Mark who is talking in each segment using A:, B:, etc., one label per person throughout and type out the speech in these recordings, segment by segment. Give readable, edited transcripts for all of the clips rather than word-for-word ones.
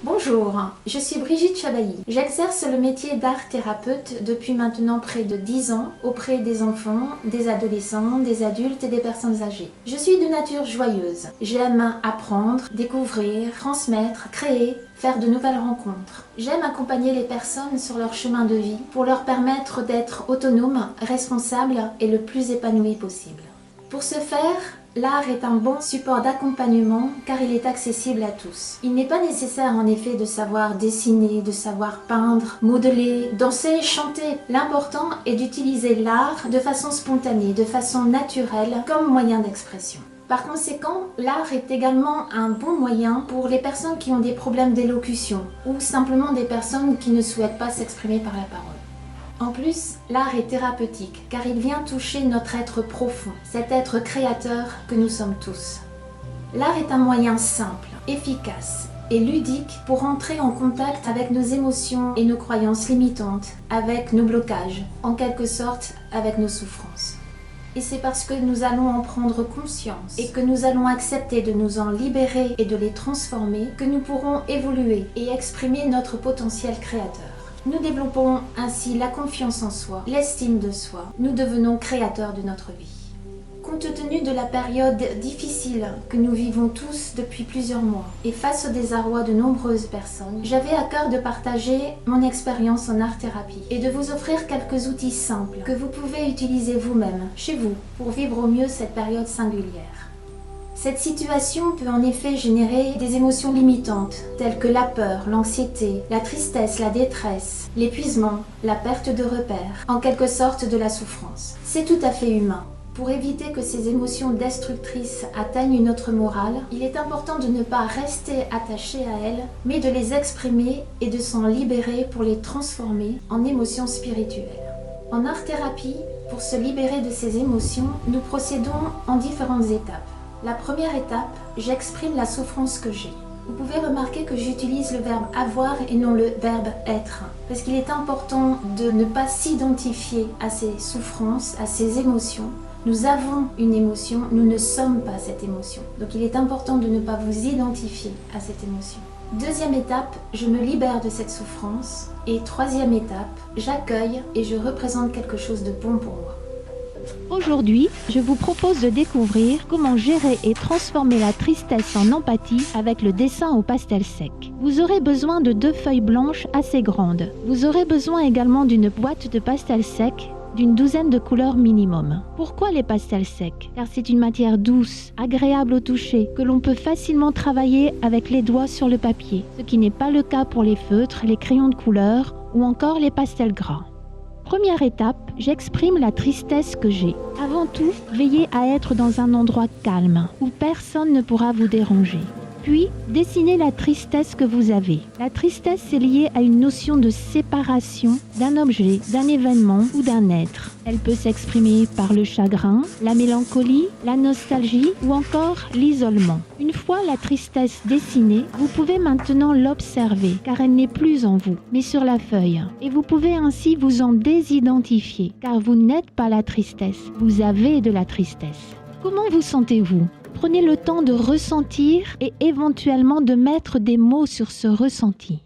A: Bonjour, je suis Brigitte Chabailly. J'exerce le métier d'art thérapeute depuis maintenant près de 10 ans auprès des enfants, des adolescents, des adultes et des personnes âgées. Je suis de nature joyeuse. J'aime apprendre, découvrir, transmettre, créer, faire de nouvelles rencontres. J'aime accompagner les personnes sur leur chemin de vie pour leur permettre d'être autonomes, responsables et le plus épanouis possible. Pour ce faire, l'art est un bon support d'accompagnement car il est accessible à tous. Il n'est pas nécessaire en effet de savoir dessiner, de savoir peindre, modeler, danser, chanter. L'important est d'utiliser l'art de façon spontanée, de façon naturelle comme moyen d'expression. Par conséquent, l'art est également un bon moyen pour les personnes qui ont des problèmes d'élocution ou simplement des personnes qui ne souhaitent pas s'exprimer par la parole. En plus, l'art est thérapeutique car il vient toucher notre être profond, cet être créateur que nous sommes tous. L'art est un moyen simple, efficace et ludique pour entrer en contact avec nos émotions et nos croyances limitantes, avec nos blocages, en quelque sorte avec nos souffrances. Et c'est parce que nous allons en prendre conscience et que nous allons accepter de nous en libérer et de les transformer que nous pourrons évoluer et exprimer notre potentiel créateur. Nous développons ainsi la confiance en soi, l'estime de soi. Nous devenons créateurs de notre vie. Compte tenu de la période difficile que nous vivons tous depuis plusieurs mois et face au désarroi de nombreuses personnes, j'avais à cœur de partager mon expérience en art-thérapie et de vous offrir quelques outils simples que vous pouvez utiliser vous-même, chez vous, pour vivre au mieux cette période singulière. Cette situation peut en effet générer des émotions limitantes, telles que la peur, l'anxiété, la tristesse, la détresse, l'épuisement, la perte de repères, en quelque sorte de la souffrance. C'est tout à fait humain. Pour éviter que ces émotions destructrices atteignent notre morale, il est important de ne pas rester attaché à elles, mais de les exprimer et de s'en libérer pour les transformer en émotions spirituelles. En art-thérapie, pour se libérer de ces émotions, nous procédons en différentes étapes. La première étape, j'exprime la souffrance que j'ai. Vous pouvez remarquer que j'utilise le verbe avoir et non le verbe être, parce qu'il est important de ne pas s'identifier à ces souffrances, à ces émotions. Nous avons une émotion, nous ne sommes pas cette émotion. Donc il est important de ne pas vous identifier à cette émotion. Deuxième étape, je me libère de cette souffrance. Et troisième étape, j'accueille et je représente quelque chose de bon pour moi.
B: Aujourd'hui, je vous propose de découvrir comment gérer et transformer la tristesse en empathie avec le dessin au pastel sec. Vous aurez besoin de 2 feuilles blanches assez grandes. Vous aurez besoin également d'une boîte de pastel sec d'une 12aine de couleurs minimum. Pourquoi les pastels secs? Car c'est une matière douce, agréable au toucher, que l'on peut facilement travailler avec les doigts sur le papier, ce qui n'est pas le cas pour les feutres, les crayons de couleur ou encore les pastels gras. Première étape, j'exprime la tristesse que j'ai. Avant tout, veillez à être dans un endroit calme, où personne ne pourra vous déranger. Puis, dessinez la tristesse que vous avez. La tristesse est liée à une notion de séparation d'un objet, d'un événement ou d'un être. Elle peut s'exprimer par le chagrin, la mélancolie, la nostalgie ou encore l'isolement. Une fois la tristesse dessinée, vous pouvez maintenant l'observer car elle n'est plus en vous, mais sur la feuille. Et vous pouvez ainsi vous en désidentifier car vous n'êtes pas la tristesse, vous avez de la tristesse. Comment vous sentez-vous ? Prenez le temps de ressentir et éventuellement de mettre des mots sur ce ressenti.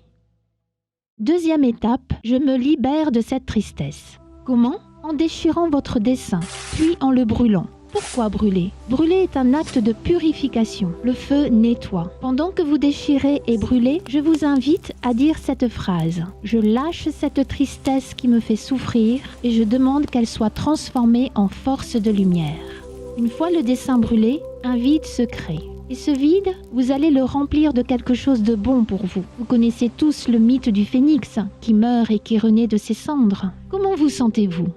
B: Deuxième étape, je me libère de cette tristesse. Comment ? En déchirant votre dessin, puis en le brûlant. Pourquoi brûler ? Brûler est un acte de purification. Le feu nettoie. Pendant que vous déchirez et brûlez, je vous invite à dire cette phrase. Je lâche cette tristesse qui me fait souffrir et je demande qu'elle soit transformée en force de lumière. Une fois le dessin brûlé, un vide se crée. Et ce vide, vous allez le remplir de quelque chose de bon pour vous. Vous connaissez tous le mythe du phénix, qui meurt et qui renaît de ses cendres. Comment vous sentez-vous ?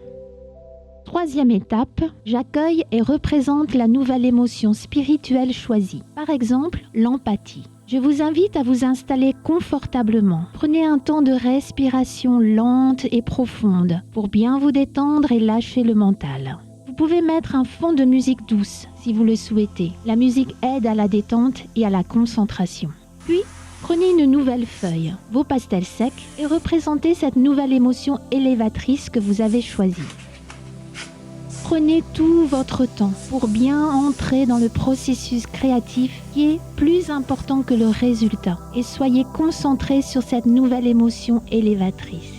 B: Troisième étape, j'accueille et représente la nouvelle émotion spirituelle choisie. Par exemple, l'empathie. Je vous invite à vous installer confortablement. Prenez un temps de respiration lente et profonde pour bien vous détendre et lâcher le mental. Vous pouvez mettre un fond de musique douce si vous le souhaitez. La musique aide à la détente et à la concentration. Puis, Prenez une nouvelle feuille, vos pastels secs, et représentez cette nouvelle émotion élévatrice que vous avez choisie. Prenez tout votre temps pour bien entrer dans le processus créatif qui est plus important que le résultat et soyez concentrés sur cette nouvelle émotion élévatrice.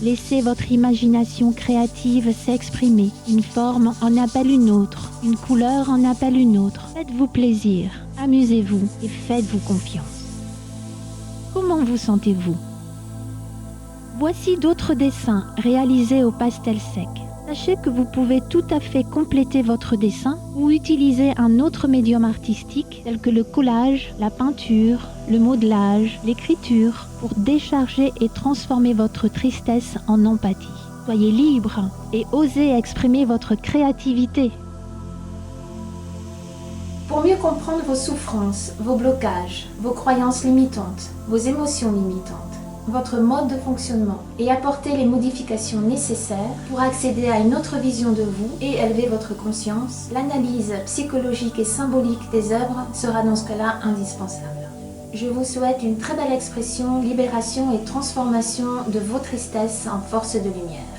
B: Laissez votre imagination créative s'exprimer. Une forme en appelle une autre, une couleur en appelle une autre. Faites-vous plaisir, amusez-vous et faites-vous confiance. Comment vous sentez-vous ? Voici d'autres dessins réalisés au pastel sec. Sachez que vous pouvez tout à fait compléter votre dessin ou utiliser un autre médium artistique tel que le collage, la peinture, le modelage, l'écriture pour décharger et transformer votre tristesse en empathie. Soyez libre et osez exprimer votre créativité.
A: Pour mieux comprendre vos souffrances, vos blocages, vos croyances limitantes, vos émotions limitantes, votre mode de fonctionnement et apporter les modifications nécessaires pour accéder à une autre vision de vous et élever votre conscience, l'analyse psychologique et symbolique des œuvres sera dans ce cas-là indispensable. Je vous souhaite une très belle expression, libération et transformation de vos tristesses en force de lumière.